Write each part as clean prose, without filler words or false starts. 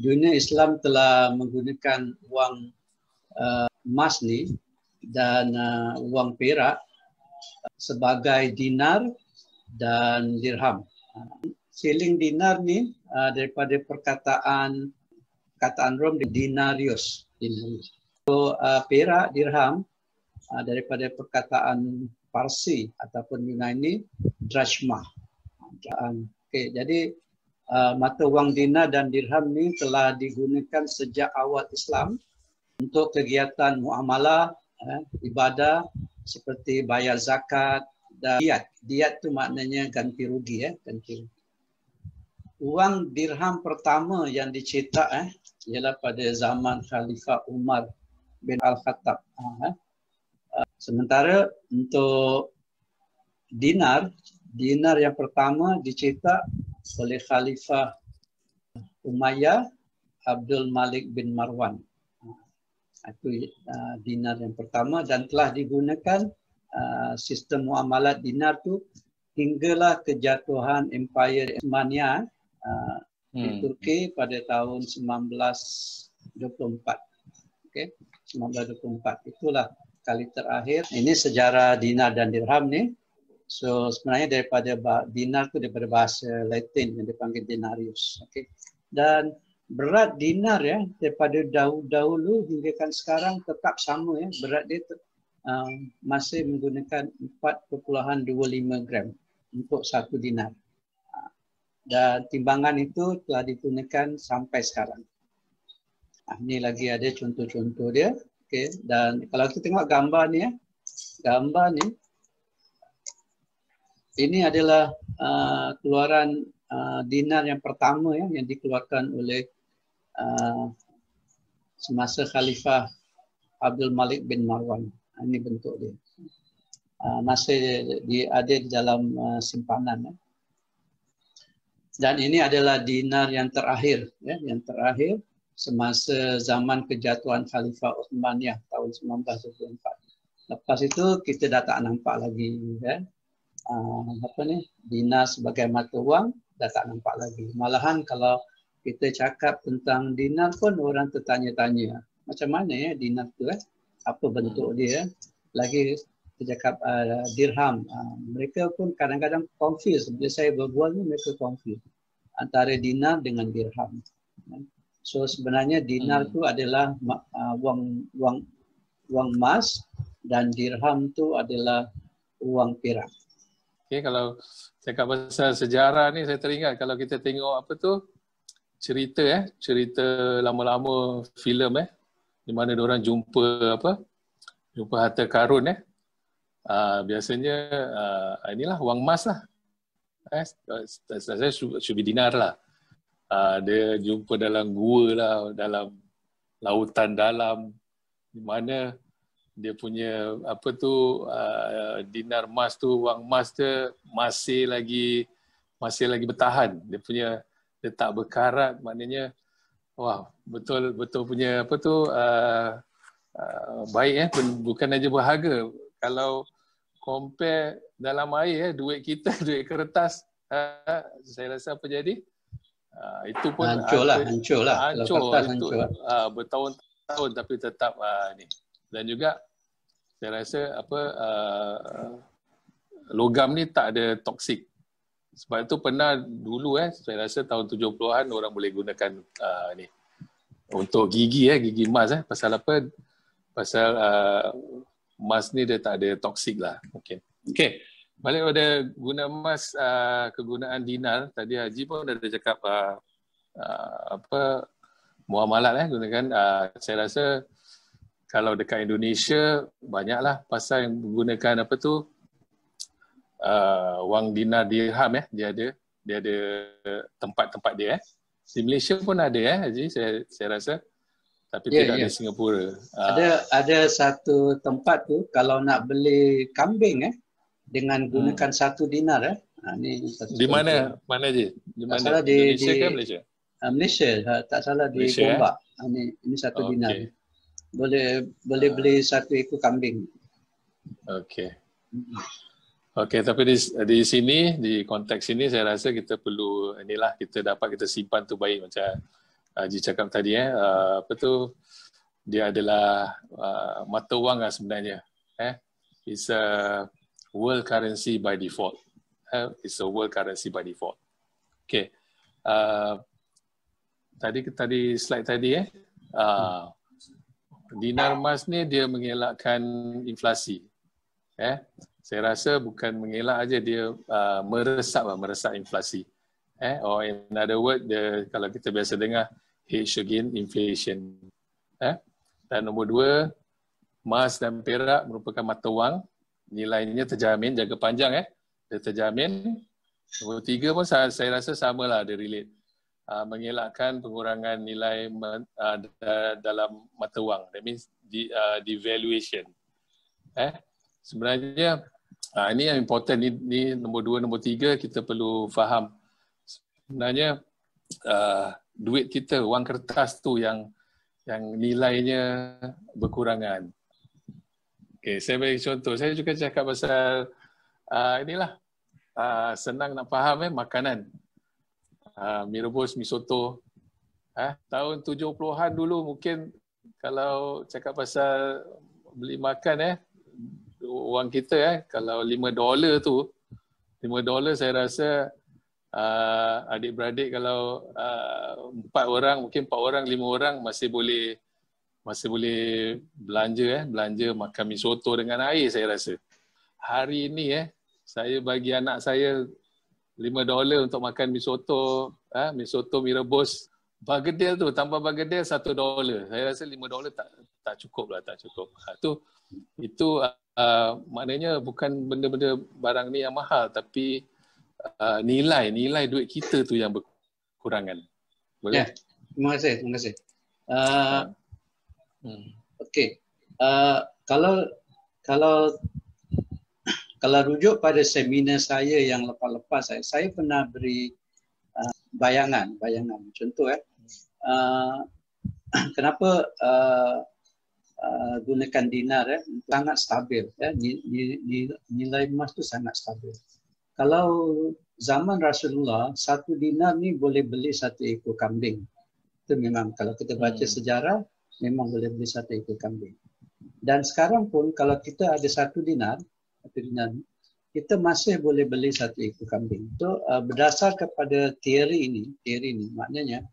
dunia Islam telah menggunakan wang emas ni dan wang perak sebagai dinar dan dirham. Siling dinar ni daripada perkataan Rom dinarius. So perak dirham daripada perkataan Parsi ataupun Yunani drachma. Okay, jadi mata wang dinar dan dirham ni telah digunakan sejak awal Islam untuk kegiatan muamalah, ibadah seperti bayar zakat dan diat. Diat tu maknanya ganti rugi, ganti rugi. Wang dirham pertama yang dicetak ialah pada zaman Khalifah Umar bin Al-Khattab. Sementara untuk dinar yang pertama dicetak oleh Khalifah Umayyah Abdul Malik bin Marwan. Itu dinar yang pertama dan telah digunakan sistem muamalat dinar tu hinggalah kejatuhan Empire Osmania di Turki pada tahun 1924. Okey, 1924 itulah kali terakhir. Ini sejarah dinar dan dirham ni. So sebenarnya daripada dinar tu daripada bahasa Latin yang dipanggil denarius. Okey. Dan berat dinar daripada dahulu hingga kan sekarang tetap sama berat dia masih menggunakan 4.25 gram untuk satu dinar. Dan timbangan itu telah digunakan sampai sekarang. Ini lagi ada contoh-contoh dia. Okay. Dan kalau kita tengok gambar ni, gambar ni, ini adalah keluaran dinar yang pertama yang dikeluarkan oleh semasa Khalifah Abdul Malik bin Marwan. Ini bentuk dia. Masih ada di dalam simpanan. Dan ini adalah dinar yang terakhir, yang terakhir semasa zaman kejatuhan Khalifah Uthmaniyah tahun 1924. Lepas itu kita dah tak nampak lagi dinar sebagai mata wang, dah tak nampak lagi. Malahan kalau kita cakap tentang dinar pun orang tertanya-tanya, macam mana dinar tu apa bentuk dia? Lagi kita cakap dirham. Mereka pun kadang-kadang confuse. Bila saya berbual ni mereka confuse antara dinar dengan dirham. So sebenarnya dinar tu adalah wang emas dan dirham tu adalah wang perak. Okay, kalau cakap pasal sejarah ni saya teringat kalau kita tengok apa tu cerita lama-lama filem di mana diorang jumpa harta karun biasanya inilah wang emas lah. Saya should be dinar lah. Dia jumpa dalam gua lah, dalam lautan dalam, di mana dia punya dinar emas tu, wang emas dia masih lagi bertahan. Dia tak berkarat, maknanya wah betul punya baik bukan aja berharga. Kalau compare dalam air duit kita, duit kertas, saya rasa apa jadi? Itu pun hancur lah. Bertahun-tahun tapi tetap ni. Dan juga saya rasa logam ni tak ada toksik. Sebab itu pernah dulu saya rasa tahun 70-an orang boleh gunakan ni untuk gigi emas pasal apa? Pasal emas ni dia tak ada toksik lah. Okey. Balik pada guna emas, kegunaan dinar. Tadi Haji pun ada cakap muamalat gunakan. Saya rasa kalau dekat Indonesia banyaklah pasal yang menggunakan wang dinar dirham dia ada tempat-tempat dia Di Malaysia pun ada Haji, saya rasa. Tapi tidak di Singapura. Ada satu tempat tu kalau nak beli kambing dengan gunakan satu dinar ni di mana je? Di mana? Indonesia ke Malaysia? Malaysia, tak salah di Gombak. Ini satu dinar. Boleh beli satu ekor kambing. Okey, tapi di sini, di konteks ini saya rasa kita perlu kita simpan tu baik macam Haji cakap tadi apa tu, dia adalah mata wang lah sebenarnya. It's a world currency by default. It's a world currency by default. Okay. Tadi slide tadi dinar emas ni dia mengelakkan inflasi. Saya rasa bukan mengelak aja, dia meresap inflasi. Or in other word, kalau kita biasa dengar hedge against inflation. Dan nombor 2, emas dan perak merupakan mata wang, nilainya terjamin jangka panjang, dia terjamin. Nombor 3 pun saya rasa samalah, dia relate. Mengelakkan pengurangan nilai dalam mata wang. That means devaluation. Sebenarnya ini yang important, ni nombor 2, nombor 3 kita perlu faham. Sebenarnya duit kita, wang kertas tu yang nilainya berkurangan. Okay, saya bagi contoh. Saya juga cakap pasal inilah senang nak faham makanan. Mi rebus, mi soto. Tahun 70-an dulu mungkin kalau cakap pasal beli makan wang kita kalau $5 tu, $5 saya rasa adik-beradik kalau 4 orang, mungkin 4 orang, 5 orang masih boleh belanja makan mi soto dengan air, saya rasa. Hari ini saya bagi anak saya $5 untuk makan mi soto, mi rebus, bergedel tu, tambah bergedel $1. Saya rasa $5 tak cukup lah, tak cukup. Itu maknanya bukan benda-benda barang ni yang mahal, tapi nilai duit kita tu yang berkurangan. Boleh? Terima kasih. Okey. Kalau rujuk pada seminar saya yang lepas-lepas, saya pernah beri bayangan. Contoh kenapa gunakan dinar sangat stabil, nilai emas tu sangat stabil. Kalau zaman Rasulullah, 1 dinar ni boleh beli 1 ekor kambing. Itu memang kalau kita baca sejarah, memang boleh beli 1 ekor kambing. Dan sekarang pun kalau kita ada 1 dinar, kita masih boleh beli 1 ekor kambing. So berdasar kepada teori ini, maknanya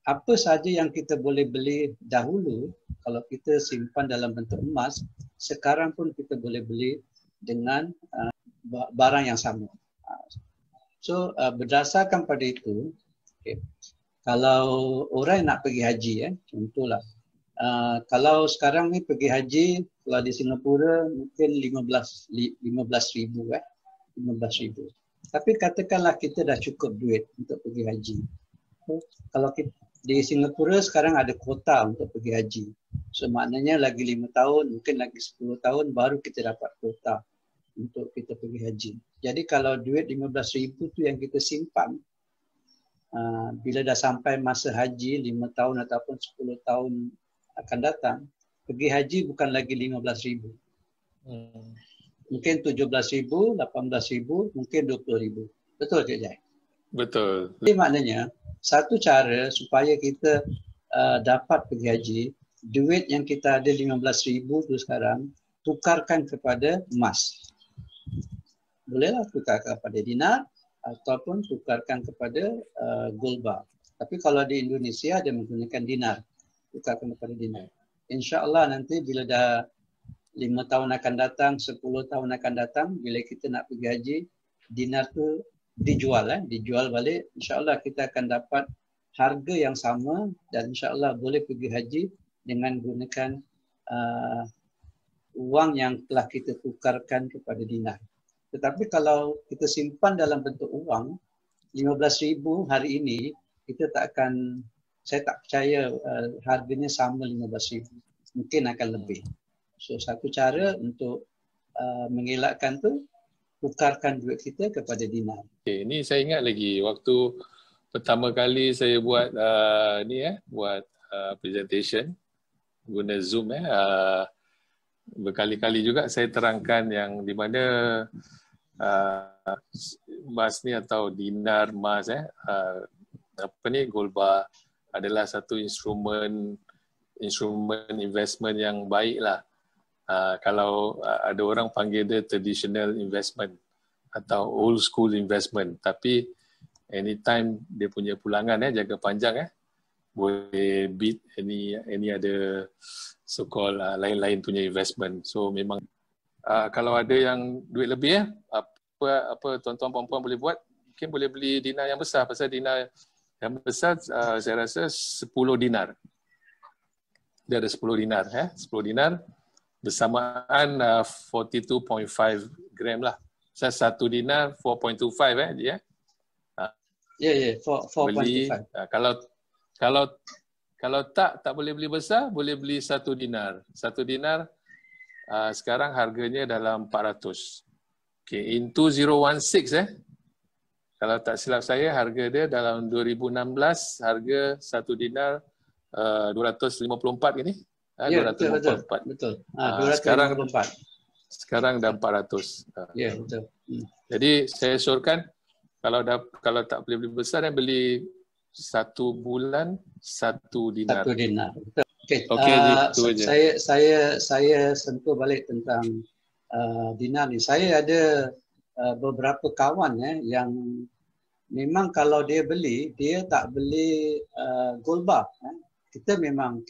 apa sahaja yang kita boleh beli dahulu, kalau kita simpan dalam bentuk emas, sekarang pun kita boleh beli dengan barang yang sama. So berdasarkan pada itu, kalau orang nak pergi haji, contohlah, kalau sekarang ni pergi haji, kalau di Singapura mungkin 15,000. Tapi katakanlah kita dah cukup duit untuk pergi haji. So, kalau kita, di Singapura sekarang ada kuota untuk pergi haji. So maknanya lagi 5 tahun, mungkin lagi 10 tahun baru kita dapat kuota untuk kita pergi haji. Jadi kalau duit 15,000 tu yang kita simpan, bila dah sampai masa haji 5 tahun ataupun 10 tahun akan datang, pergi haji bukan lagi 15,000. Mungkin 17,000, 18,000, mungkin 20,000. Betul Cik Jai? Betul. Jadi maknanya satu cara supaya kita dapat pergi haji, duit yang kita ada 15,000 tu sekarang, tukarkan kepada emas. Bolehlah tukar kepada dinar ataupun tukarkan kepada gold bar. Tapi kalau di Indonesia dia menggunakan dinar, tukarkan kepada dinar. InsyaAllah nanti bila dah 5 tahun akan datang, 10 tahun akan datang, bila kita nak pergi haji, dinar tu dijual balik. InsyaAllah kita akan dapat harga yang sama dan insyaAllah boleh pergi haji dengan gunakan wang yang telah kita tukarkan kepada dinar. Tetapi kalau kita simpan dalam bentuk wang, 15,000 hari ini, saya tak percaya harganya sama 15,000. Mungkin akan lebih. So satu cara untuk mengelakkan tu, tukarkan duit kita kepada dinar. Okay, ini saya ingat lagi waktu pertama kali saya buat buat presentation guna Zoom berkali-kali juga saya terangkan yang di mana emas ni atau dinar emas gold bar adalah satu instrumen investment yang baik lah. Kalau ada orang panggil dia traditional investment atau old school investment, tapi anytime dia punya pulangan jangka panjang boleh beat any ada so-called lain-lain punya investment. So memang kalau ada yang duit lebih apa tuan-tuan puan-puan boleh buat, mungkin boleh beli dinar yang besar. Pasal dinar yang besar saya rasa 10 dinar. Dia ada 10 dinar 10 dinar bersamaan 42.5 gram lah. Saya 1 dinar 4.25 dia. Ya, 4.25. Kalau tak boleh beli besar, boleh beli 1 dinar. 1 dinar sekarang harganya dalam 400. Okay, into 016 kalau tak silap saya harga dia dalam 2016 harga 1 dinar 254 ini. Ya, betul. 254. Sekarang dah 400. Ya, betul. Jadi saya syorkan kalau tak boleh beli besar dan beli 1 bulan 1 dinar. 1 dinar. Betul. Okay, saya sentuh balik tentang dinar ni. Saya ada beberapa kawan yang memang kalau dia beli, dia tak beli gold bar. Kita memang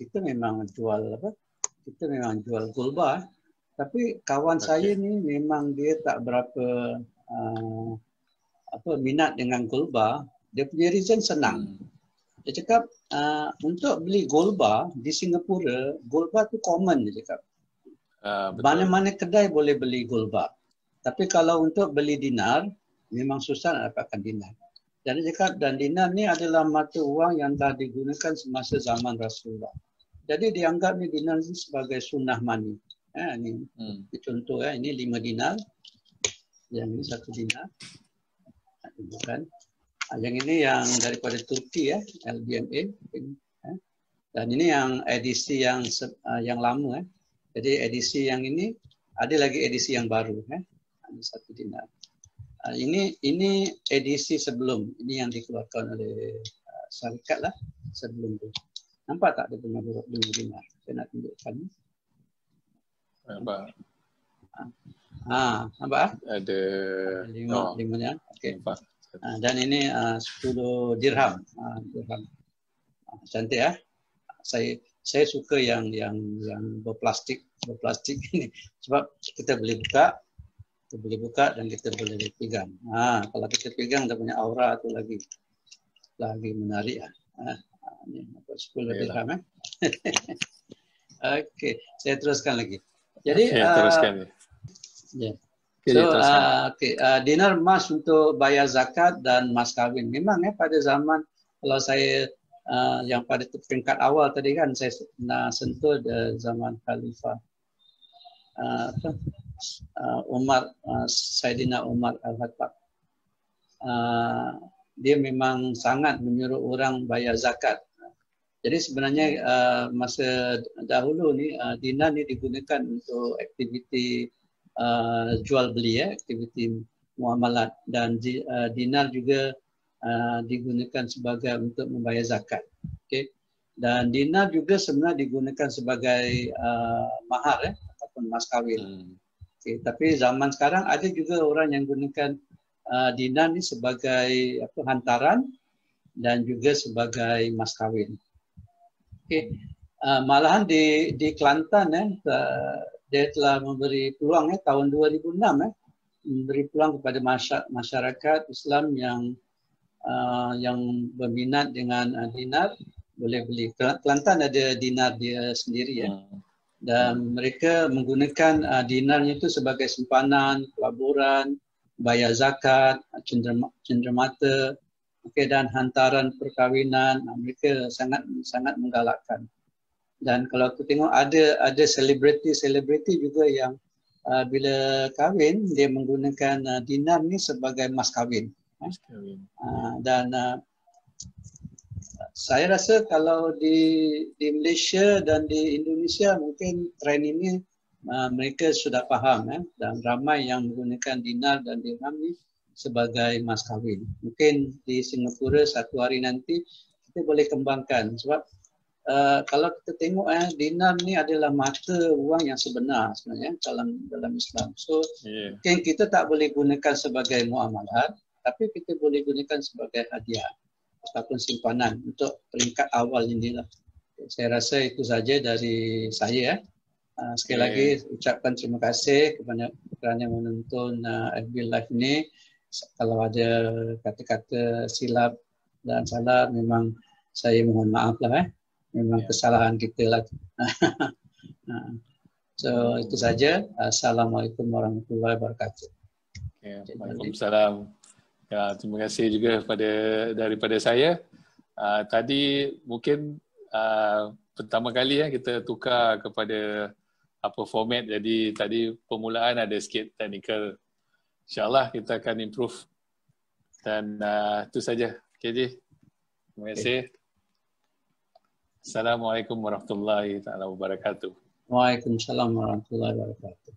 jual apa? Kita memang jual gold bar. Tapi kawan saya ni memang dia tak berapa minat dengan gold bar. Dia punya reason senang. Dia cakap untuk beli gold bar di Singapura, gold bar tu common dia cakap. Mana-mana kedai boleh beli gold bar. Tapi kalau untuk beli dinar, memang susah nak dapatkan dinar. Dan dia cakap, dan dinar ni adalah mata wang yang dah digunakan semasa zaman Rasulullah. Jadi dianggap ni dinar ni sebagai sunnah money. Ini contoh ini 5 dinar. Yang ini 1 dinar. Bukan. Yang ini yang daripada Turki LBMA. Dan ini yang edisi yang lama. Jadi edisi yang ini ada lagi edisi yang baru. Ini 1 dinar. Ini edisi sebelum. Ini yang dikeluarkan oleh syarikat lah sebelum tu. Nampak tak dia punya 5 dinar? Saya nak tunjukkan. Nampak. Nampak? Ada 5 nya. Okey. Dan ini 10 dirham. Dirham. Cantik Saya suka yang berplastik ini sebab kita boleh buka dan kita boleh pegang. Kalau kita pegang dia punya aura tu lagi menarik Ini 10 dirham Okey, saya teruskan lagi. Jadi teruskan. Ya. So, dinar emas untuk bayar zakat dan mas kahwin. Memang pada zaman kalau saya yang pada peringkat awal tadi kan saya sentuh zaman Khalifah Saidina Umar Al-Khattab. Dia memang sangat menyuruh orang bayar zakat. Jadi sebenarnya masa dahulu ni dinar ni digunakan untuk aktiviti jual beli aktiviti muamalat, dan dinar juga digunakan sebagai untuk membayar zakat. Okey. Dan dinar juga sebenarnya digunakan sebagai mahar ataupun mas kahwin. Okay. Tapi zaman sekarang ada juga orang yang gunakan dinar ni sebagai hantaran dan juga sebagai mas kahwin. Okay. Malahan di Kelantan dia telah memberi peluang tahun 2006 memberi peluang kepada masyarakat Islam yang berminat dengan dinar boleh beli. Kelantan ada dinar dia sendiri dan mereka menggunakan dinarnya itu sebagai simpanan, pelaburan, bayar zakat, cenderamata, dan hantaran perkahwinan. Mereka sangat menggalakkan. Dan kalau aku tengok ada selebriti juga yang bila kahwin dia menggunakan dinar ni sebagai mas kahwin. Dan saya rasa kalau di Malaysia dan di Indonesia mungkin trend ini mereka sudah faham dan ramai yang menggunakan dinar dan dirham ni sebagai mas kahwin. Mungkin di Singapura satu hari nanti kita kita boleh kembangkan. Sebab kalau kita tengok dinar ni adalah mata wang yang sebenar sebenarnya dalam Islam. So mungkin kita tak boleh gunakan sebagai muamalat, tapi kita boleh gunakan sebagai hadiah ataupun simpanan untuk peringkat awal inilah. Saya rasa itu saja dari saya. Sekali lagi ucapkan terima kasih kerana menonton FB Live ini. Kalau ada kata-kata silap dan salah, memang saya mohon maaf lah. Memang kesalahan kita lah. So itu saja. Assalamualaikum warahmatullahi wabarakatuh. Waalaikumsalam. Ya, terima kasih juga daripada saya. Tadi mungkin pertama kali kita tukar kepada apa format, jadi tadi permulaan ada sikit technical. InsyaAllah kita akan improve. Dan itu saja. Okay, Ji. Terima kasih. Assalamualaikum warahmatullahi wabarakatuh. Waalaikumsalam warahmatullahi wabarakatuh.